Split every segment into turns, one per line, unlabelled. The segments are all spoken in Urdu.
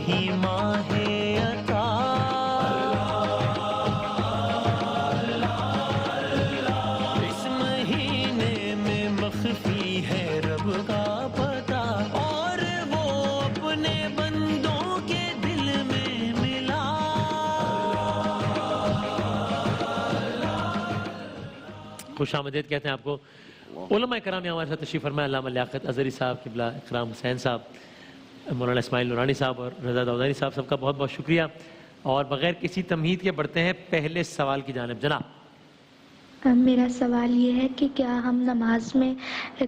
ہی ماہ عطا، اس مہینے میں مخفی ہے رب کا پتہ، اور وہ اپنے بندوں کے دل میں ملا۔ خوش آمدید کہتے ہیں آپ کو علماء کرام یہاں ہمارے ساتھ تشریف فرمائے، علامہ لیاقت اظہری صاحب، قبلہ اکرام حسین صاحب، مولانا اسماعیل نورانی صاحب اور رضا داؤدانی صاحب، سب کا بہت بہت شکریہ۔ اور بغیر کسی تمہید کے بڑھتے ہیں پہلے سوال کی جانب۔ جناب
میرا سوال یہ ہے کہ کیا ہم نماز میں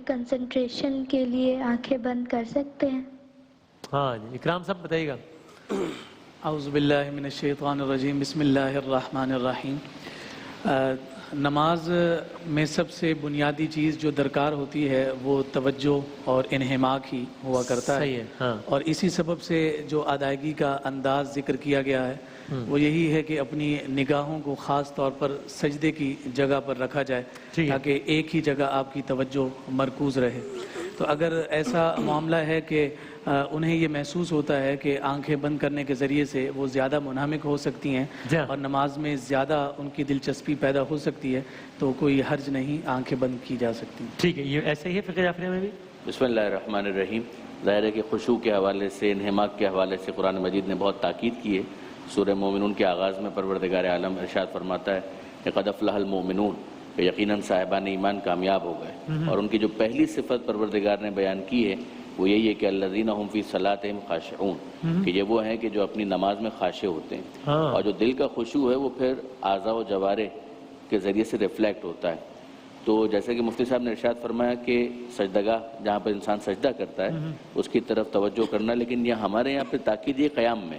کنسنٹریشن کے لیے آنکھیں بند کر سکتے ہیں؟
ہاں جی، اکرام صاحب بتائیے گا۔
اعوذ باللہ من الشیطان الرجیم، بسم اللہ الرحمن الرحیم۔ نماز میں سب سے بنیادی چیز جو درکار ہوتی ہے وہ توجہ اور انہماک ہی ہوا کرتا
صحیح ہے، ہاں۔
اور اسی سبب سے جو ادائیگی کا انداز ذکر کیا گیا ہے وہ یہی ہے کہ اپنی نگاہوں کو خاص طور پر سجدے کی جگہ پر رکھا جائے تاکہ ایک ہی جگہ آپ کی توجہ مرکوز رہے۔ تو اگر ایسا معاملہ ہے کہ انہیں یہ محسوس ہوتا ہے کہ آنکھیں بند کرنے کے ذریعے سے وہ زیادہ منہمک ہو سکتی ہیں اور نماز میں زیادہ ان کی دلچسپی پیدا ہو سکتی ہے تو کوئی حرج نہیں، آنکھیں بند کی جا سکتی ہیں۔
ٹھیک ہے، یہ ایسے ہی ہے فقہ جعفریہ میں بھی۔
بسم اللہ الرحمن الرحیم۔ ظاہر ہے کہ خشوع کے حوالے سے، انہماک کے حوالے سے قرآن مجید نے بہت تاکید کی ہے۔ سورہ مومنون کے آغاز میں پروردگار عالم ارشاد فرماتا ہے کہ قد افلح المؤمنون، کہ یقیناً صاحبان ایمان کامیاب ہو گئے۔ اور ان کی جو پہلی صفت پروردگار نے بیان کی ہے وہ یہی ہے کہ الذین هم فی صلاتہم خاشعون، کہ یہ وہ ہیں کہ جو اپنی نماز میں خاشع ہوتے ہیں۔ اور جو دل کا خشوع ہے وہ پھر اعضاء و جوارح کے ذریعے سے ریفلیکٹ ہوتا ہے۔ تو جیسے کہ مفتی صاحب نے ارشاد فرمایا کہ سجدگاہ جہاں پر انسان سجدہ کرتا ہے اس کی طرف توجہ کرنا، لیکن یہ ہمارے یہاں پہ تاکید یہ قیام میں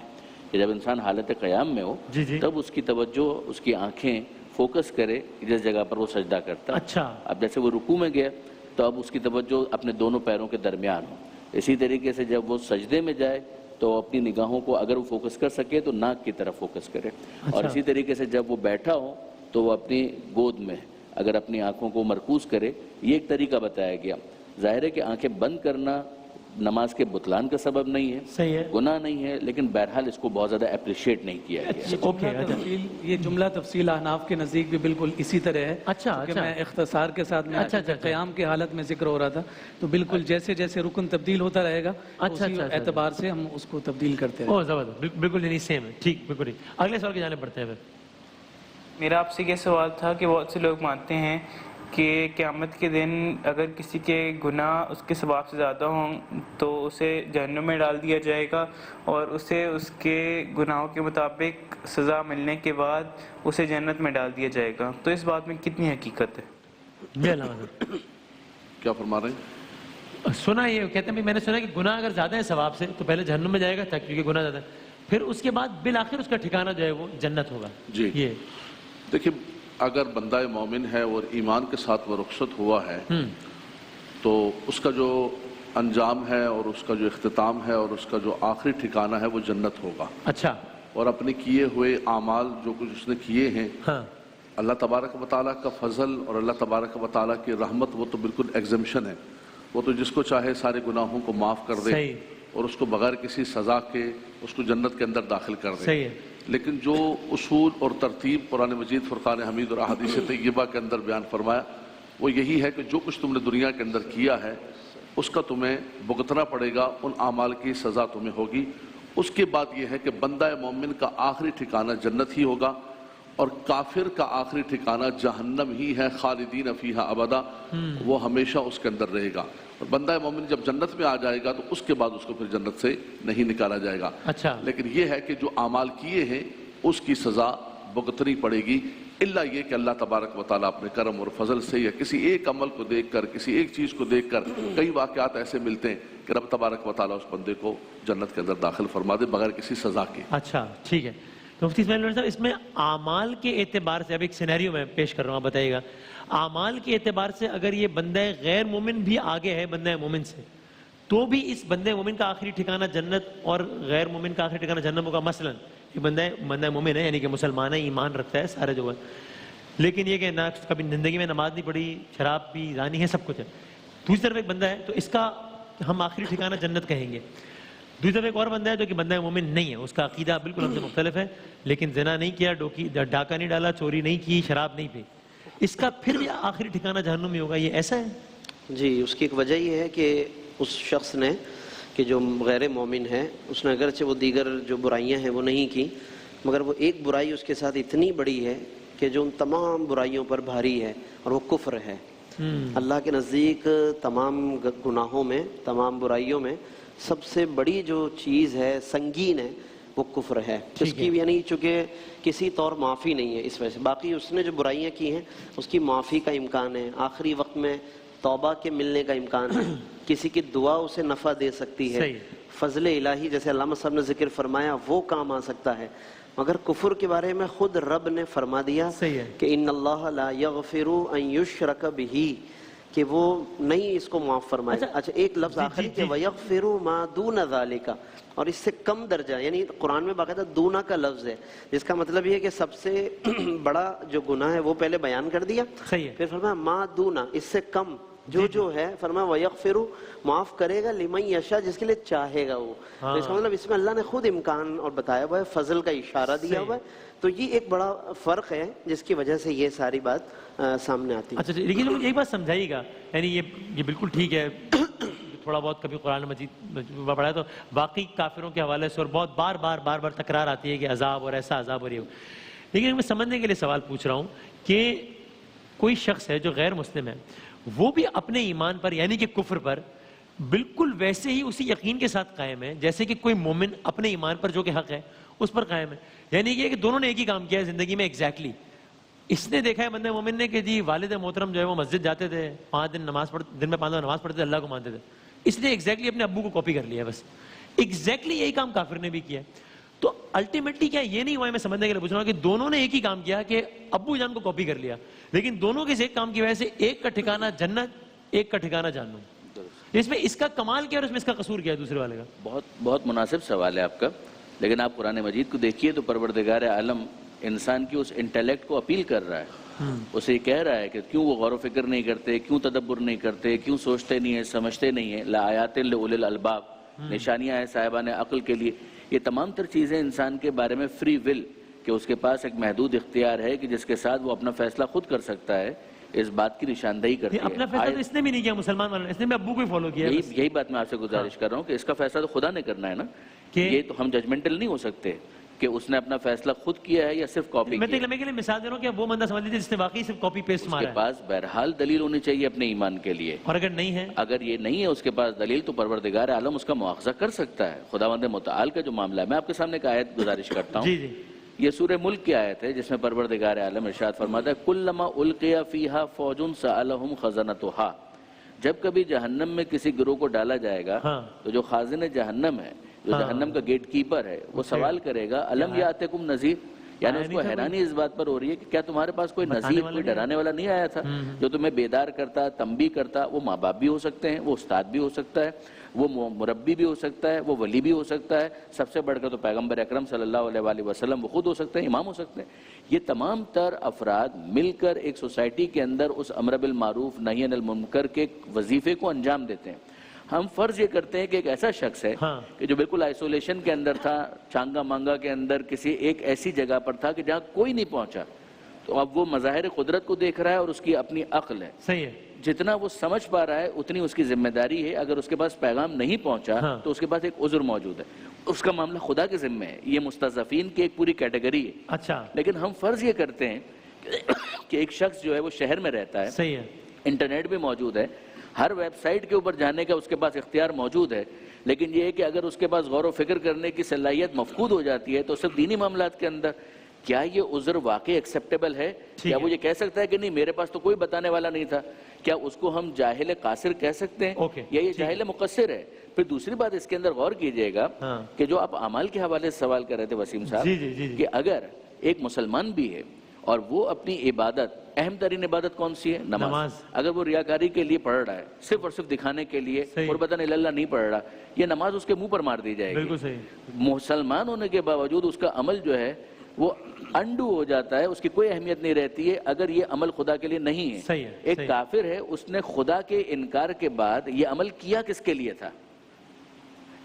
کہ جب انسان حالت قیام میں ہو تب اس کی توجہ، اس کی آنکھیں فوکس کرے جس جگہ پر وہ سجدہ کرتا ہے۔
اچھا،
اب جیسے وہ رکوع میں گیا تو اب اس کی توجہ اپنے دونوں پیروں کے درمیان ہو۔ اسی طریقے سے جب وہ سجدے میں جائے تو اپنی نگاہوں کو اگر وہ فوکس کر سکے تو ناک کی طرف فوکس کرے۔ اور اسی طریقے سے جب وہ بیٹھا ہو تو وہ اپنی گود میں اگر اپنی آنکھوں کو مرکوز کرے۔ یہ ایک طریقہ بتایا گیا۔ ظاہر ہے کہ آنکھیں بند کرنا نماز کے بطلان کا سبب نہیں ہے،
صحیح ہے،
گناہ نہیں ہے، لیکن بہرحال اس کو بہت زیادہ اپریشیٹ نہیں کیا گیا۔
یہ جملہ تفصیل احناف کے نزدیک بھی بالکل اسی طرح ہے۔ کہ میں اختصار کے ساتھ میں قیام کی حالت میں ذکر ہو رہا تھا تو بالکل جیسے جیسے رکن تبدیل ہوتا رہے گا اسی اعتبار سے ہم اس کو تبدیل کرتے ہیں۔
زبردست، بالکل یعنی سیم ہے، ٹھیک، بالکل ٹھیک۔ اگلے سوال کی جانب بڑھتے ہیں پھر۔
میرا آپ سے یہ سوال تھا کہ بہت سے لوگ مانتے ہیں کہ قیامت کے دن اگر کسی کے گناہ اس کے ثواب سے زیادہ ہوں تو اسے جہنم میں ڈال دیا جائے گا اور اسے اس کے گناہوں کے مطابق سزا ملنے کے بعد اسے جنت میں ڈال دیا جائے گا، تو اس بات میں کتنی حقیقت ہے؟
کیا فرما رہے ہیں؟
سنا یہ کہتے ہیں میں نے سنا کہ گناہ اگر زیادہ ہے ثواب سے تو پہلے جہنم میں جائے گا کیونکہ گناہ زیادہ ہے، پھر اس کے بعد بالآخر اس کا ٹھکانہ جو ہے وہ جنت ہوگا۔
جی
یہ
دیکھیں، اگر بندہ مومن ہے اور ایمان کے ساتھ وہ رخصت ہوا ہے تو اس کا جو انجام ہے اور اس کا جو اختتام ہے اور اس کا جو آخری ٹھکانہ ہے وہ جنت ہوگا۔
اچھا،
اور اپنے کیے ہوئے اعمال جو کچھ اس نے کیے ہیں، اللہ تبارک و تعالیٰ کا فضل اور اللہ تبارک و تعالیٰ کی رحمت وہ تو بالکل ایگزمپشن ہے، وہ تو جس کو چاہے سارے گناہوں کو معاف کر دے اور اس کو بغیر کسی سزا کے اس کو جنت کے اندر داخل کر دے۔ لیکن جو اصول اور ترتیب قرآن مجید فرقان حمید اور احادیث طیبہ کے اندر بیان فرمایا وہ یہی ہے کہ جو کچھ تم نے دنیا کے اندر کیا ہے اس کا تمہیں بھگتنا پڑے گا، ان اعمال کی سزا تمہیں ہوگی۔ اس کے بعد یہ ہے کہ بندہ مومن کا آخری ٹھکانہ جنت ہی ہوگا اور کافر کا آخری ٹھکانہ جہنم ہی ہے، خالدین فیہا ابدا، وہ ہمیشہ اس کے اندر رہے گا۔ اور بندہ مومن جب جنت میں آ جائے گا تو اس کے بعد اس کو پھر جنت سے نہیں نکالا جائے گا۔ لیکن یہ ہے کہ جو اعمال کیے ہیں اس کی سزا بھگتنی پڑے گی، الا یہ کہ اللہ تبارک و تعالیٰ اپنے کرم اور فضل سے یا کسی ایک عمل کو دیکھ کر، کسی ایک چیز کو دیکھ کر، کئی واقعات ایسے ملتے ہیں کہ رب تبارک و تعالیٰ اس بندے کو جنت کے اندر داخل فرما دے بغیر کسی سزا کے۔
اچھا ٹھیک ہے، تو مفتی اسماعیل صاحب اس میں اعمال کے اعتبار سے اب ایک سینیریو میں پیش کر رہا ہوں، آپ بتائیے گا اعمال کے اعتبار سے اگر یہ بندہ غیر مومن بھی آگے ہے بندہ مومن سے تو بھی اس بندہ مومن کا آخری ٹھکانہ جنت اور غیر مومن کا آخری ٹھکانہ جہنم ہوگا؟ مثلا یہ بندہ مومن ہے یعنی کہ مسلمان ہے، ایمان رکھتا ہے سارے جو ہے، لیکن یہ کہ نہ کبھی زندگی میں نماز نہیں پڑھی، شراب پی، زانی ہے، سب کچھ ہے، دوسری طرف ایک بندہ ہے تو اس کا ہم آخری ٹھکانہ جنت کہیں گے۔ دوسری طرف ایک اور بندہ ہے جو کہ بندہ مومن نہیں ہے، اس کا عقیدہ بالکل ہم سے مختلف ہے، لیکن زنا نہیں کیا، ڈاکہ نہیں ڈالا، چوری نہیں کی، شراب نہیں پی، اس کا پھر بھی آخری ٹھکانہ جہنم میں ہوگا، یہ ایسا ہے؟
جی، اس کی ایک وجہ یہ ہے کہ اس شخص نے کہ جو غیر مومن ہے، اس نے اگرچہ وہ دیگر جو برائیاں ہیں وہ نہیں کی، مگر وہ ایک برائی اس کے ساتھ اتنی بڑی ہے کہ جو ان تمام برائیوں پر بھاری ہے، اور وہ کفر ہے۔ اللہ کے نزدیک تمام گناہوں میں، تمام برائیوں میں سب سے بڑی جو چیز ہے، سنگین ہے، وہ کفر ہے۔ اس کی یعنی چونکہ کسی طور معافی نہیں ہے اس وجہ سے، باقی اس نے جو برائیاں کی ہیں اس کی معافی کا امکان ہے، آخری وقت میں توبہ کے ملنے کا امکان ہے، کسی کی دعا اسے نفع دے سکتی ہے، فضل الہی جیسے علامہ صاحب نے ذکر فرمایا وہ کام آ سکتا ہے، مگر کفر کے بارے میں خود رب نے فرما دیا کہ ان اللہ لا یغفر ان یشرک بہ، کہ وہ نہیں اس کو معاف فرمائے۔ اچھا ایک لفظ آخری کہ ویغفر ما دون ذالک، اور اس سے کم درجہ، یعنی قرآن میں باقاعدہ دونا کا لفظ ہے، جس کا مطلب یہ ہے کہ سب سے بڑا جو گناہ ہے وہ پہلے بیان کر دیا، پھر فرمایا ما دونا، اس سے کم جو ہے، فرمایا وَيَغْفِرُ، معاف کرے گا لِمَن یشاء، جس کے لیے چاہے گا وہ۔ تو اس کا مطلب اس میں اللہ نے خود امکان اور بتایا ہوا ہے، فضل کا اشارہ دیا ہوا ہے، تو یہ ایک بڑا فرق ہے جس کی وجہ سے یہ ساری بات سامنے آتی ہے۔
اچھا لیکن مجھے ایک بات سمجھائیے گا، یعنی یہ بالکل ٹھیک ہے، تھوڑا بہت کبھی قرآن مجید پڑھا ہے تو باقی کافروں کے حوالے سے اور بہت بار بار تکرار آتی ہے کہ عذاب اور ایسا عذاب اور یہ، لیکن میں سمجھنے کے لیے سوال پوچھ رہا ہوں کہ کوئی شخص ہے جو غیر مسلم ہے، وہ بھی اپنے ایمان پر یعنی کہ کفر پر بالکل ویسے ہی اسی یقین کے ساتھ قائم ہے جیسے کہ کوئی مومن اپنے ایمان پر جو کہ حق ہے اس پر قائم ہے، یعنی یہ کہ دونوں نے ایک ہی کام کیا ہے زندگی میں ایگزیکٹلی۔ اس نے دیکھا ہے بندہ مومن نے کہ جی والد محترم جو ہے وہ مسجد جاتے تھے، 5 دن میں 5 دن نماز پڑھتے تھے، اللہ کو مانتے تھے، اس نے ایگزیکٹلی اپنے ابو کو کاپی کر لیا، بس ایگزیکٹلی یہی کام کافر نے بھی کیا۔ تو الٹیمیٹلی کیا یہ نہیں ہوا ہے، میں سمجھنے کے لیے پوچھ رہا ہوں کہ دونوں نے ایک ہی کام کیا کہ ابو جان کو کاپی کر لیا، لیکن دونوں کے ایک کام کی وجہ سے ایک کا ٹھکانہ جنت، ایک کا ٹھکانہ جہنم۔ اس میں اس کا کمال کیا اور اس میں اس کا قصور کیا ہے دوسرے والے کا؟
بہت مناسب سوال ہے آپ کا، لیکن آپ قرآن مجید کو دیکھیے تو پروردگار عالم انسان کی اس انٹیلیکٹ کو اپیل کر رہا ہے، اسے کہہ رہا ہے کہ کیوں وہ غور و فکر نہیں کرتے، کیوں تدبر نہیں کرتے، کیوں سوچتے نہیں ہیں، سمجھتے نہیں ہیں۔ لآیات لأولی الالباب، نشانیاں ہیں صاحبان عقل کے لیے۔ یہ تمام تر چیزیں انسان کے بارے میں فری ول، کہ اس کے پاس ایک محدود اختیار ہے کہ جس کے ساتھ وہ اپنا فیصلہ خود کر سکتا ہے، اس بات کی نشاندہی کرتی ہے۔
اپنا فیصلہ تو اس نے بھی نہیں کیا، مسلمان والوں نے، اس نے بھی ابو کو ہی فالو کیا۔
یہی بات میں آپ سے گزارش کر رہا ہوں کہ اس کا فیصلہ تو خدا نے کرنا ہے نا، یہ تو ہم ججمنٹل نہیں ہو سکتے کہ اس نے اپنا فیصلہ خود کیا ہے یا صرف کاپی کیا ہے۔
میں کے لیے مثال دے رہا ہوں کہ وہ بندہ سمجھ لیجیے جس نے واقعی صرف کاپی پیسٹ مارا ہے،
اس کے پاس بہرحال دلیل ہونی چاہیے اپنے ایمان کے لیے،
اور اگر نہیں ہے،
اگر یہ نہیں ہے اس کے پاس دلیل تو پروردگار عالم اس کا مواخذہ کر سکتا ہے۔ خداوند متعال کا جو معاملہ ہے، میں آپ کے سامنے ایک آیت گزارش کرتا ہوں، یہ سورہ ملک کی آیت ہے جس میں پروردگار عالم ارشاد فرماتا ہے کلما القی فیہا فوج سألہم خزنتہا، جب کبھی جہنم میں کسی گروہ کو ڈالا جائے گا تو جو خازن جہنم ہے، جو جہنم کا گیٹ کیپر ہے، وہ سوال کرے گا الم یاتکم نذیر، یعنی اس کو حیرانی اس بات پر ہو رہی ہے کہ کیا تمہارے پاس کوئی نذیر، کوئی ڈرانے والا نہیں آیا تھا جو تمہیں بیدار کرتا، تنبیہ کرتا۔ وہ ماں باپ بھی ہو سکتے ہیں، وہ استاد بھی ہو سکتا ہے، وہ مربی بھی ہو سکتا ہے، وہ ولی بھی ہو سکتا ہے، سب سے بڑھ کر تو پیغمبر اکرم صلی اللہ علیہ وآلہ وسلم وہ خود ہو سکتے ہیں، امام ہو سکتے ہیں۔ یہ تمام تر افراد مل کر ایک سوسائٹی کے اندر اس امر بالمعروف نہی عن المنکر کے وظیفے کو انجام دیتے ہیں۔ ہم فرض یہ کرتے ہیں کہ ایک ایسا شخص ہے کہ جو بالکل آئسولیشن کے اندر تھا، چانگا مانگا کے اندر کسی ایک ایسی جگہ پر تھا کہ جہاں کوئی نہیں پہنچا، تو اب وہ مظاہر قدرت کو دیکھ رہا ہے اور اس کی اپنی عقل ہے، صحیح ہے، جتنا وہ سمجھ پا رہا ہے اتنی اس کی ذمہ داری ہے۔ اگر اس کے پاس پیغام نہیں پہنچا تو اس کے پاس ایک عذر موجود ہے، اس کا معاملہ خدا کے ذمہ ہے۔ یہ مستضعفین کی ایک پوری کیٹیگری ہے۔ اچھا، لیکن ہم فرض یہ کرتے ہیں کہ ایک شخص جو ہے وہ شہر میں رہتا ہے، صحیح ہے، انٹرنیٹ بھی موجود ہے، ہر ویب سائٹ کے اوپر جانے کا اس کے پاس اختیار موجود ہے، لیکن یہ ہے کہ اگر اس کے پاس غور و فکر کرنے کی صلاحیت مفقود ہو جاتی ہے تو صرف دینی معاملات کے اندر کیا یہ عذر واقعی ایکسیپٹیبل ہے؟ کیا وہ یہ کہہ سکتا ہے کہ نہیں میرے پاس تو کوئی بتانے والا نہیں تھا؟ کیا اس کو ہم جاہل قاصر کہہ سکتے ہیں یا یہ جاہل مقصر ہے؟ پھر دوسری بات اس کے اندر غور کیجئے گا کہ جو آپ اعمال کے حوالے سے سوال کر رہے تھے وسیم صاحب، کہ اگر ایک مسلمان بھی ہے اور وہ اپنی عبادت، اہم ترین عبادت کون سی ہے؟ نماز، اگر وہ ریاکاری کے لیے پڑھ رہا ہے، صرف اور صرف دکھانے کے لیے، قربتاً اللہ نہیں پڑھ رہا، یہ نماز اس کے منہ پر مار دی جائے گی۔ مسلمان ہونے کے باوجود اس کا عمل جو ہے وہ انڈو ہو جاتا ہے، اس کی کوئی اہمیت نہیں رہتی ہے اگر یہ عمل خدا کے لیے نہیں ہے۔ ایک کافر ہے، اس نے خدا کے انکار کے بعد یہ عمل کیا کس کے لیے تھا؟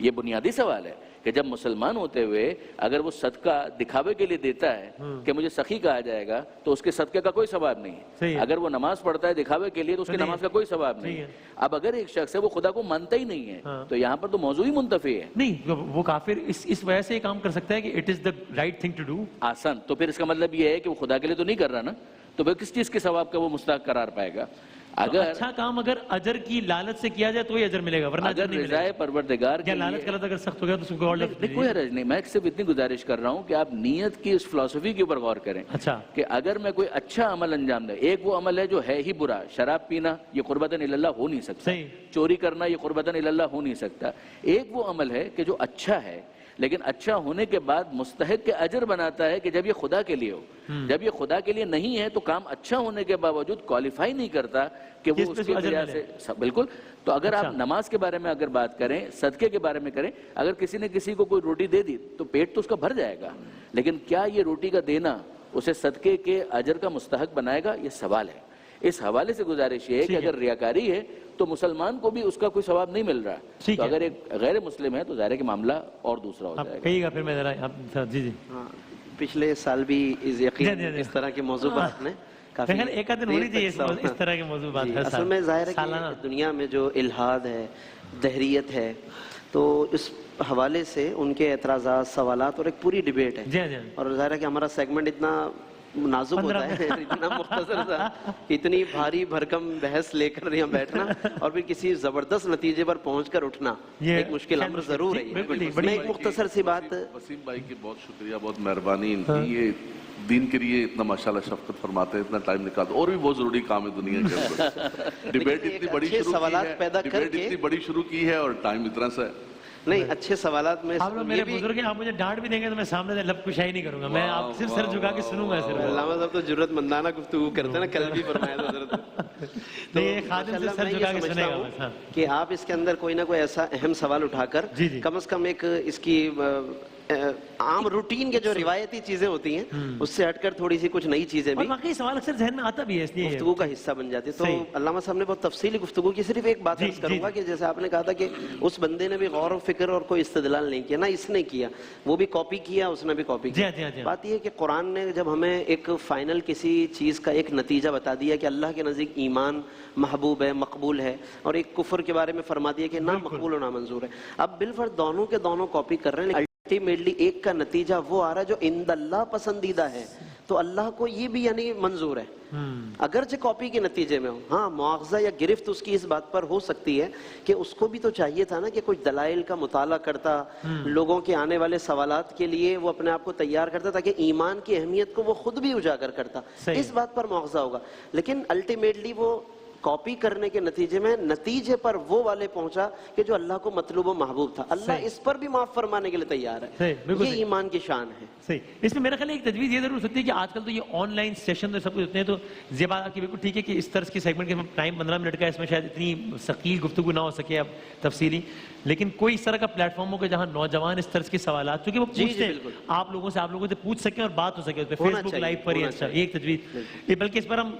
یہ بنیادی سوال ہے کہ جب مسلمان ہوتے ہوئے اگر وہ صدقہ دکھاوے کے لیے دیتا ہے کہ مجھے سخی کہا جائے گا تو اس کے صدقے کا کوئی ثواب نہیں ہے. اگر وہ نماز پڑھتا ہے دکھاوے کے لیے تو اس کی نماز کا کوئی ثواب نہیں ہے. اب اگر ایک شخص ہے وہ خدا کو مانتا ہی نہیں ہے تو یہاں پر تو موضوع ہی منتفی ہے.
نہیں وہ کافر اس وجہ سے یہ کام کر سکتا ہے کہ it is the right thing to do.
آسان. تو پھر اس کا مطلب یہ ہے کہ وہ خدا کے لیے تو نہیں کر رہا نا, تو پھر کس چیز کے ثواب کا وہ مستحق قرار پائے گا؟
اگر اچھا کام اگر اجر کی لالچ سے کیا جائے تو ہی اجر ملے گا, ورنہ
اگر رضائے پروردگار
کیا لالچ غلط اگر سخت ہو گیا تو اس کو اور
کوئی حرج نہیں. میں صرف اتنی گزارش کر رہا ہوں کہ آپ نیت کی اس فلسفی کے اوپر غور کریں.
اچھا
کہ اگر میں کوئی اچھا عمل انجام دے, ایک وہ عمل ہے جو ہے ہی برا, شراب پینا یہ قربتاً اللہ ہو نہیں سکتا, چوری کرنا یہ قربتاً اللہ ہو نہیں سکتا. ایک وہ عمل ہے کہ جو اچھا ہے لیکن اچھا ہونے کے بعد مستحق کے اجر بناتا ہے کہ جب یہ خدا کے لیے ہو. جب یہ خدا کے لیے نہیں ہے تو کام اچھا ہونے کے باوجود کوالیفائی نہیں کرتا کہ وہ اس کی وجہ سے. بالکل. تو اگر آپ نماز کے بارے میں اگر بات کریں, صدقے کے بارے میں کریں, اگر کسی نے کسی کو کوئی روٹی دے دی تو پیٹ تو اس کا بھر جائے گا, لیکن کیا یہ روٹی کا دینا اسے صدقے کے اجر کا مستحق بنائے گا, یہ سوال ہے. اس حوالے سے گزارش یہ ہے کہ اگر ریاکاری ہے تو مسلمان کو بھی اس کا کوئی ثواب نہیں مل رہا. تو اگر ایک غیر مسلم ہے تو ظاہر ہے کہ معاملہ اور دوسرا ہو جائے گا.
کہیے گا پھر میں ذرا جی
پچھلے سال بھی یقین اس طرح کے موضوع پر آپ نے
ایک آدھ دن ہونی چاہیے اس طرح کے موضوع بات.
اصل میں ظاہر ہے کہ دنیا میں جو الحاد ہے, دہریت ہے, تو اس حوالے سے ان کے اعتراضات, سوالات اور ایک پوری ڈیبیٹ ہے. اور ظاہر ہے کہ ہمارا سیگمنٹ اتنا نازک ہوتا ہے, اتنا مختصر تھا, اتنی بھاری بھرکم بحث لے کر یہاں بیٹھنا اور پھر کسی زبردست نتیجے پر پہنچ کر اٹھنا ایک مشکل امر ضرور ہے. میں ایک مختصر سی بات.
وسیم بھائی کی بہت شکریہ, بہت مہربانی ان کی, یہ دین کے لیے اتنا ماشاءاللہ شفقت فرماتے ہیں, اتنا ٹائم نکالتے, اور بھی بہت ضروری کام ہے دنیا کے اندر. ڈیبیٹ اتنی بڑی شروع کی ہے اور ٹائم اتنا سا ہے.
نہیں, اچھے سوالات میں
آپ لوگ میرے بزرگ ہیں, آپ مجھے ڈانٹ بھی دیں گے تو میں سامنے سے لب کشائی نہیں کروں گا, میں آپ صرف سر جھکا کے سنوں گا. صرف
علامہ صاحب تو جرأت مندانہ گفتگو کرتے ہیں نا, کل بھی فرمایا تھا حضرت.
تو یہ خادم سے سر جھکا کے سنے گا
کہ آپ اس کے اندر کوئی نہ کوئی ایسا اہم سوال اٹھا کر کم از کم ایک اس کی عام روٹین کے جو روایتی چیزیں ہوتی ہیں اس سے ہٹ کر تھوڑی سی کچھ نئی چیزیں بھی,
واقعی سوال اکثر ذہن میں آتا بھی ہے, اس لیے
گفتگو کا حصہ بن جاتی ہے. تو علامہ صاحب نے بہت تفصیلی گفتگو کی. صرف ایک بات عرض کروں گا کہ جیسے آپ نے کہا تھا کہ اس بندے نے بھی غور و فکر اور کوئی استدلال نہیں کیا, نہ اس نے کیا, وہ بھی کاپی کیا, اس نے بھی کاپی کیا. بات یہ ہے کہ قرآن نے جب ہمیں ایک فائنل کسی چیز کا ایک نتیجہ بتا دیا کہ اللہ کے نزدیک ایمان محبوب ہے, مقبول ہے, اور ایک کفر کے بارے میں فرما دیا کہ نہ مقبول و نہ منظور ہے, اب بالفرض دونوں کے دونوں کاپی کر رہے ہیں, الٹیمیٹلی ایک کا نتیجہ وہ آ رہا ہے جو عند اللہ پسندیدہ ہے, تو اللہ کو یہ بھی یعنی منظور ہے, اگرچہ کاپی کے نتیجے میں ہو. ہاں, مواخذہ یا گرفت اس کی اس بات پر ہو سکتی ہے کہ اس کو بھی تو چاہیے تھا نا کہ کچھ دلائل کا مطالعہ کرتا, لوگوں کے آنے والے سوالات کے لیے وہ اپنے آپ کو تیار کرتا تاکہ ایمان کی اہمیت کو وہ خود بھی اجاگر کرتا. اس بات پر مواخذہ ہوگا, لیکن الٹیمیٹلی وہ کاپی کرنے کے نتیجے میں نتیجے پر وہ والے پہنچا کہ جو اللہ کو مطلوب و محبوب تھا. اللہ اس پر بھی معاف فرمانے کے لیے تیار ہے, یہ ایمان کی شان ہے.
صحیح. اس میں میرا خیال ہے ایک تجویز یہ ضرور ہو سکتی ہے کہ آج کل تو یہ آن لائن سیشن تو سب کچھ ہوتے ہیں, تو یہ بات آپ کی بالکل ٹھیک ہے کہ اس طرز کی سیگمنٹ کے ٹائم 15 منٹ کا, اس میں شاید اتنی ثقیل گفتگو نہ ہو سکے اب تفصیلی, لیکن کوئی اس طرح کا پلیٹ فارم ہو کہ جہاں نوجوان اس طرز کے سوالات چونکہ وہ پوچھتے ہیں آپ لوگوں سے پوچھ سکیں اور بات ہو سکے اس پہ فیس بک لائیو پر. اچھا, ایک تجویز, بلکہ اس پر ہم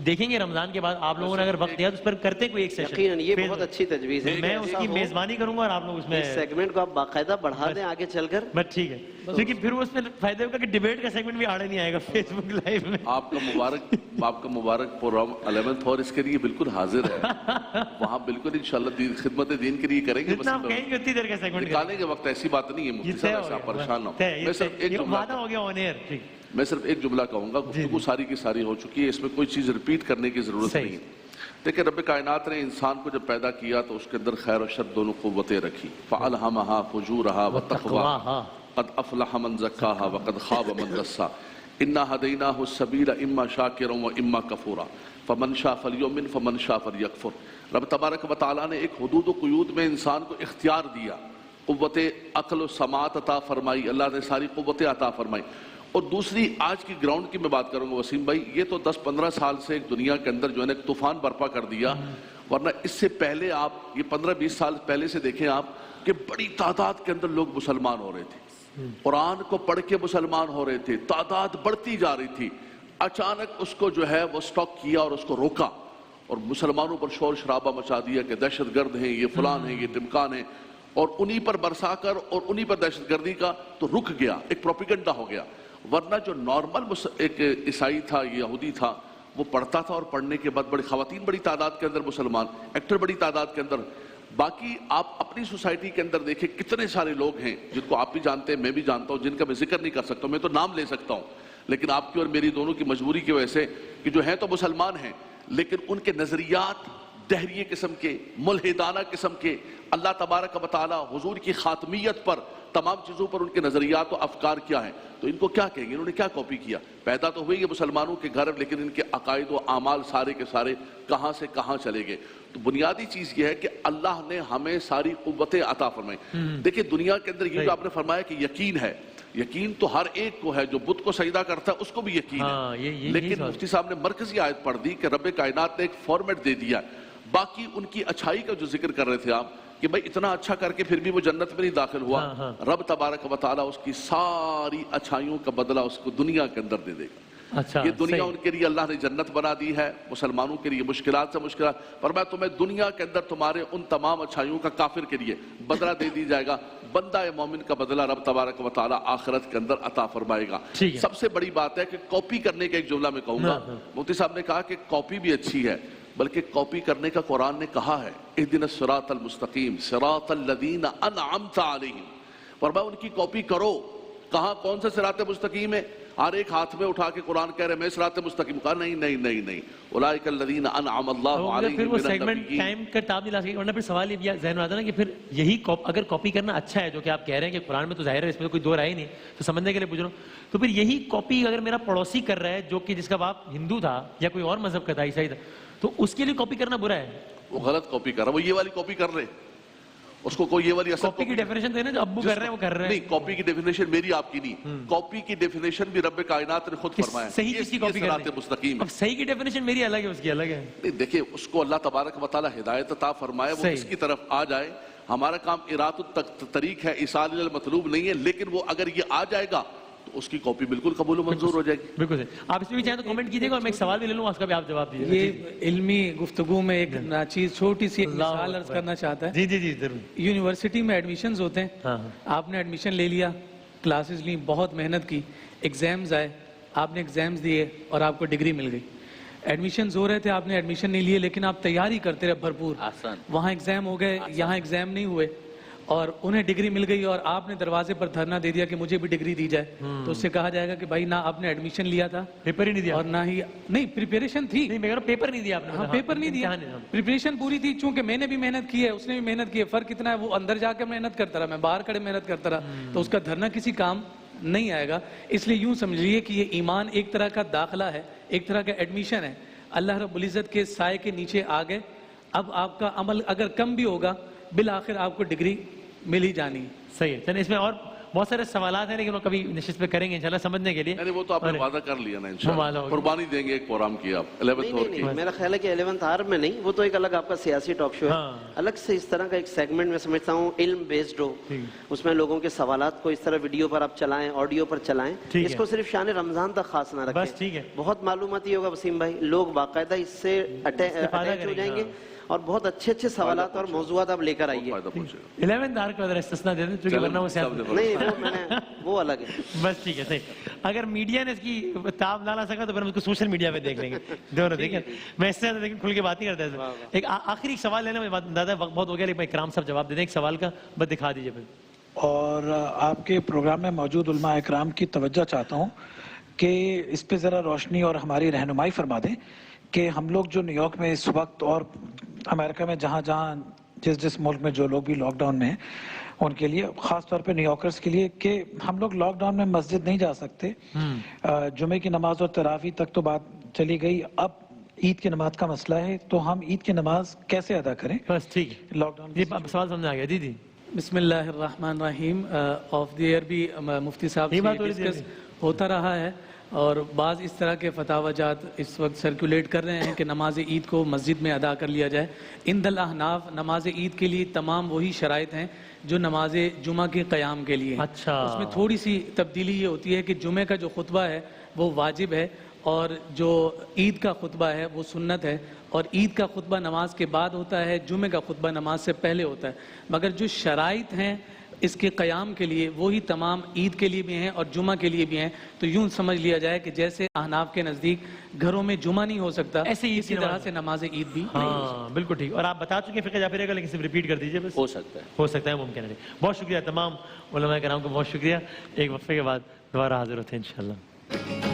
دیکھیں گے رمضان کے بعد آپ لوگوں نے اگر وقت دیا تو اس پر کرتے کوئی ایک سیشن.
یقیناً یہ بہت اچھی تجویز ہے,
میں اس کی میزبانی کروں گا اور آپ لوگ اس میں
سیگمنٹ کو آپ باقاعدہ بڑھا دیں آگے چل کر.
بس ٹھیک ہے, کیونکہ پھر اس میں فائدہ ہوگا کہ ڈیبیٹ کا سیگمنٹ بھی آڑے نہیں آئے گا فیس بک لائیو میں.
آپ کا مبارک پروگرام 11th اور اس کے لیے بالکل حاضر ہے, وہاں بالکل انشاءاللہ خدمت دین کے لیے کریں گے.
جتنا آپ کہیں گے اتنی دیر کا سیگمنٹ
نکالنے کے وقت ایسی بات نہیں ہے مفتی صاحب, ایسا پریشان ہو.
وعدہ ہو گیا آن ایئر. ٹھیک,
میں صرف ایک جملہ کہوں گا, گفتگو ساری کی ساری ہو چکی ہے, اس میں کوئی چیز ریپیٹ کرنے کی ضرورت نہیں. دیکھیں, رب کائنات نے انسان کو جب پیدا کیا تو اس کے اندر خیر و شر دونوں قوتیں رکھی. فَأَلْهَمَهَا فُجُورَهَا وَتَقْوَاهَا قَدْ أَفْلَحَ مَنْ زَكَّاهَا وَقَدْ خَابَ مَنْ دَسَّاهَا إِنَّا هَدَيْنَاهُ السَّبِيلَ إِمَّا شَاكِرًا وَإِمَّا كَفُورًا فَمَنْ شَاءَ فَلْيُؤْمِنْ فَمَنْ شَاءَ فَلْيَكْفُرْ. رب تبارک و تعالیٰ نے ایک حدود و قیود میں انسان کو اختیار دیا, قوت عقل و سماعت عطا فرمائی, اللہ نے ساری قوتیں عطا فرمائی. اور دوسری آج کی گراؤنڈ کی میں بات کروں گا وسیم بھائی, یہ تو 10-15 سال سے ایک دنیا کے اندر جو ہے نا ایک طوفان برپا کر دیا, ورنہ اس سے پہلے آپ یہ 15-20 سال پہلے سے دیکھیں آپ کہ بڑی تعداد کے اندر لوگ مسلمان ہو رہے تھے, قرآن کو پڑھ کے مسلمان ہو رہے تھے, تعداد بڑھتی جا رہی تھی. اچانک اس کو جو ہے وہ سٹاک کیا اور اس کو روکا اور مسلمانوں پر شور شرابہ مچا دیا کہ دہشت گرد ہیں, یہ فلان ہیں, یہ ٹمکان ہیں, اور انہی پر برسا کر اور انہی پر دہشت گردی کا تو رک گیا, ایک پروپیگنڈا ہو گیا. ورنہ جو نارمل ایک عیسائی تھا, یہودی تھا, وہ پڑھتا تھا اور پڑھنے کے بعد بڑی خواتین بڑی تعداد کے اندر مسلمان, ایکٹر بڑی تعداد کے اندر. باقی آپ اپنی سوسائٹی کے اندر دیکھیں کتنے سارے لوگ ہیں جن کو آپ بھی جانتے ہیں, میں بھی جانتا ہوں, جن کا میں ذکر نہیں کر سکتا ہوں, میں تو نام لے سکتا ہوں, لیکن آپ کی اور میری دونوں کی مجبوری کی وجہ سے کہ جو ہیں تو مسلمان ہیں لیکن ان کے نظریات دہریے قسم کے, ملحدانہ قسم کے, اللہ تبارک و تعالی حضور کی خاتمیت پر, تمام چیزوں پر ان کے نظریات و افکار کیا ہیں. تو ان کو کیا کہیں گے, انہوں نے کیا کاپی کیا؟ پیدا تو ہوئے یہ مسلمانوں کے گھر, لیکن ان کے عقائد و اعمال سارے کے سارے کہاں سے کہاں چلے گئے. تو بنیادی چیز یہ ہے کہ اللہ نے ہمیں ساری قوتیں عطا فرمائی. دیکھیں دنیا کے اندر یہ جو آپ نے فرمایا کہ یقین ہے, یقین تو ہر ایک کو ہے, جو بت کو سجدہ کرتا ہے اس کو بھی یقین ہے, لیکن مفتی صاحب نے مرکزی آیت پڑھ دی کہ رب کائنات نے ایک فارمیٹ دے دیا. باقی ان کی اچھائی کا جو ذکر کر رہے تھے آپ کہ بھئی اتنا اچھا کر کے پھر بھی وہ جنت میں نہیں داخل ہوا, رب تبارک و تعالیٰ اس کی ساری اچھائیوں کا بدلہ اس کو دنیا کے اندر دے دے گا. یہ دنیا ان کے لیے اللہ نے جنت بنا دی ہے, مسلمانوں کے لیے مشکلات سے مشکلات, پر میں تمہیں دنیا کے اندر تمہارے ان تمام اچھائیوں کا کافر کے لیے بدلہ دے دی جائے گا. بندہ مومن کا بدلہ رب تبارک و تعالیٰ آخرت کے اندر عطا فرمائے گا. سب سے بڑی بات ہے کہ کاپی کرنے کا ایک جملہ میں کہوں گا, مفتی صاحب نے کہا کہ کاپی بھی اچھی ہے, بلکہ کاپی کرنے کا قرآن نے کہا ہے اہدنا الصراط المستقیم صراط الذین انعمت علیہم, فرمایا ان کی کاپی کرو. کہاں کون سے صراط مستقیم ہے؟ ہر ایک ہاتھ میں اٹھا کے قرآن کہہ رہے میں صراط مستقیم, کہا نہیں نہیں نہیں نہیں, اولئک الذین انعم اللہ علیہم.
پھر وہ سیگمنٹ ٹائم کا ٹاب نہیں لا سکے, ورنہ پھر سوال یہ بھی ذہن میں آتا ہے نا کہ پھر یہی اگر کاپی کرنا اچھا ہے, جو کہ آپ کہہ رہے ہیں کہ قرآن میں تو ظاہر ہے اس میں کوئی دو رائے نہیں, تو سمجھنے کے لیے پوچھ رہا ہوں, تو پھر یہی کاپی اگر میرا پڑوسی کر رہا ہے جو کہ جس کا باپ ہندو تھا یا کوئی اور مذہب کا تھا, عیسائی تھا, تو اس کے لیے کاپی کرنا برا ہے؟
وہ غلط کاپی کر رہا ہے, وہ یہ والی کاپی کر رہے, اس کو کوئی یہ والی اصل
کاپی کی ڈیفینیشن دینا جو ابو کر رہے ہیں وہ کر رہے ہیں.
نہیں, کاپی کی ڈیفینیشن میری آپ کی نہیں, کاپی کی ڈیفینیشن بھی رب کائنات نے خود فرمایا.
صحیح کس کی کاپی کرنی
مستقیم,
اب صحیح کی ڈیفینیشن میری الگ ہے, اس کی الگ ہے.
نہیں دیکھیں, اس کو اللہ تبارک و تعالی ہدایت عطا فرمائے, وہ اس کی طرف آ جائے. ہمارا کام ارات الطریق ہے, ایصال الی المطلوب نہیں ہے, لیکن وہ اگر یہ آ جائے گا تو اس کی کاپی بالکل قبول و منظور ہو جائے گی.
بالکل صحیح. آپ اس میں بھی چاہیں تو کمنٹ کیجئے گا, اور میں ایک سوال بھی لے لوں, اس کا بھی آپ جواب دیجیے.
یہ علمی گفتگو میں ایک چیز چھوٹی سی مثال عرض کرنا چاہتا ہے.
جی جی جی ضرور.
یونیورسٹی میں ایڈمیشنز ہوتے ہیں, آپ نے ایڈمیشن لے لیا, کلاسز لیں, بہت محنت کی, ایگزامز آئے, آپ نے ایگزامز دیے اور آپ کو ڈگری مل گئی. ایڈمیشنز ہو رہے تھے, آپ نے ایڈمیشن نہیں لیے, لیکن آپ تیاری کرتے رہے بھرپور, وہاں ایگزام ہو گئے, یہاں ایگزام نہیں ہوئے, اور انہیں ڈگری مل گئی, اور آپ نے دروازے پر دھرنا دے دیا کہ مجھے بھی ڈگری دی جائے. تو اس سے کہا جائے گا کہ بھائی نہ آپ نے ایڈمیشن لیا تھا,
پیپر ہی نہیں دیا,
اور نہ ہی نہیں پریپریشن تھی.
نہیں میں پیپر نہیں دیا آپ نے.
ہاں پیپر نہیں دیا, پریپریشن پوری تھی, چونکہ میں نے بھی محنت کی ہے, اس نے بھی محنت کی ہے. فرق اتنا ہے, وہ اندر جا کے محنت کرتا رہا, میں باہر کھڑے محنت کرتا رہا, تو اس کا دھرنا کسی کام نہیں آئے گا. اس لیے یوں سمجھ لیے کہ یہ ایمان ایک طرح کا داخلہ ہے, ایک طرح کا ایڈمیشن ہے. اللہ رب العزت کے سائے کے نیچے آ گئے, اب آپ کا عمل اگر کم بھی ہوگا, بالآخر آپ کو ڈگری مل ہی جانی.
صحیح ہے. چلیں اس میں اور بہت سارے سوالات ہیں, لیکن وہ کبھی نشست پہ کریں گے انشاءاللہ سمجھنے کے لیے.
وہ تو آپ نے وعدہ کر لیا نا, انشاءاللہ قربانی دیں گے ایک پروگرام کی آپ 11th آور کی.
میرا خیال ہے کہ 11th آور میں نہیں, وہ تو ایک الگ آپ کا سیاسی ٹاک شو ہے, الگ سے اس طرح کا ایک سیگمنٹ میں سمجھتا ہوں علم بیسڈ ہو, اس میں لوگوں کے سوالات کو اس طرح ویڈیو پر آپ چلائیں, آڈیو پر چلائیں, اس کو صرف شان رمضان تک خاص نہ رکھیں. بہت معلوماتی ہوگا وسیم بھائی, لوگ باقاعدہ اس سے اٹیچ ہو جائیں گے, اور بہت اچھے اچھے سوالات اور موضوعات آپ لے کر آئیے.
11th آور کا ذرا استثنا دے دیں, کیونکہ ورنہ وہ
نہیں, وہ الگ ہے.
بس ٹھیک ہے, صحیح. اگر میڈیا نے اس کی تاب نہ لا سکا تو پھر ہم اس کو سوشل میڈیا پہ دیکھ لیں گے, دونوں دیکھیں. میں اس سے زیادہ لیکن کھل کے بات نہیں کرتا. ایک آخری ایک سوال لینا, میں دادا وقت بہت ہو گیا, لیکن اکرام صاحب جواب دے دیں ایک سوال کا, بس دکھا دیجیے پھر.
اور آپ کے پروگرام میں موجود علماء اکرام کی توجہ چاہتا ہوں کہ اس پہ ذرا روشنی اور ہماری رہنمائی فرما دیں کہ ہم لوگ جو نیو یارک میں اس وقت, اور امریکہ میں جہاں جہاں جس ملک میں جو لوگ بھی لاک ڈاؤن میں ہیں, ان کے لیے خاص طور پہ نیو یارکرز کے لیے, کہ ہم لوگ لاک ڈاؤن میں مسجد نہیں جا سکتے. جمعے کی نماز اور تراویح تک تو بات چلی گئی, اب عید کی نماز کا مسئلہ ہے, تو ہم عید کی نماز کیسے ادا کریں؟
بس ٹھیک ہے,
لاک ڈاؤن.
یہ سوال سمجھ آ گیا. جی جی,
بسم اللہ الرحمن الرحیم. آف دی ایئر بھی مفتی صاحب سے ڈسکس ہوتا رہا ہے, اور بعض اس طرح کے فتاوی جات اس وقت سرکولیٹ کر رہے ہیں کہ نماز عید کو مسجد میں ادا کر لیا جائے. عند الاحناف نماز عید کے لیے تمام وہی شرائط ہیں جو نماز جمعہ کے قیام کے لیے.
اچھا,
اس میں تھوڑی سی تبدیلی یہ ہوتی ہے کہ جمعے کا جو خطبہ ہے وہ واجب ہے, اور جو عید کا خطبہ ہے وہ سنت ہے، اور عید کا خطبہ نماز کے بعد ہوتا ہے، جمعہ کا خطبہ نماز سے پہلے ہوتا ہے، مگر جو شرائط ہیں اس کے قیام کے لیے وہی تمام عید کے لیے بھی ہیں اور جمعہ کے لیے بھی ہیں۔ تو یوں سمجھ لیا جائے کہ جیسے احناف کے نزدیک گھروں میں جمعہ نہیں ہو سکتا،
ایسے ہی
اسی طرح سے نماز عید بھی نہیں ہو سکتا۔
ہاں بالکل ٹھیک، اور آپ بتا چکے فقہ جعفریہ کا، لیکن صرف ریپیٹ کر دیجئے بس۔
ہو سکتا ہے،
ہو سکتا ہے، ممکن ہے۔ بہت شکریہ تمام علماء کرام کو، بہت شکریہ۔ ایک وقفے کے بعد دوبارہ حاضر ہوتے ہیں انشاءاللہ۔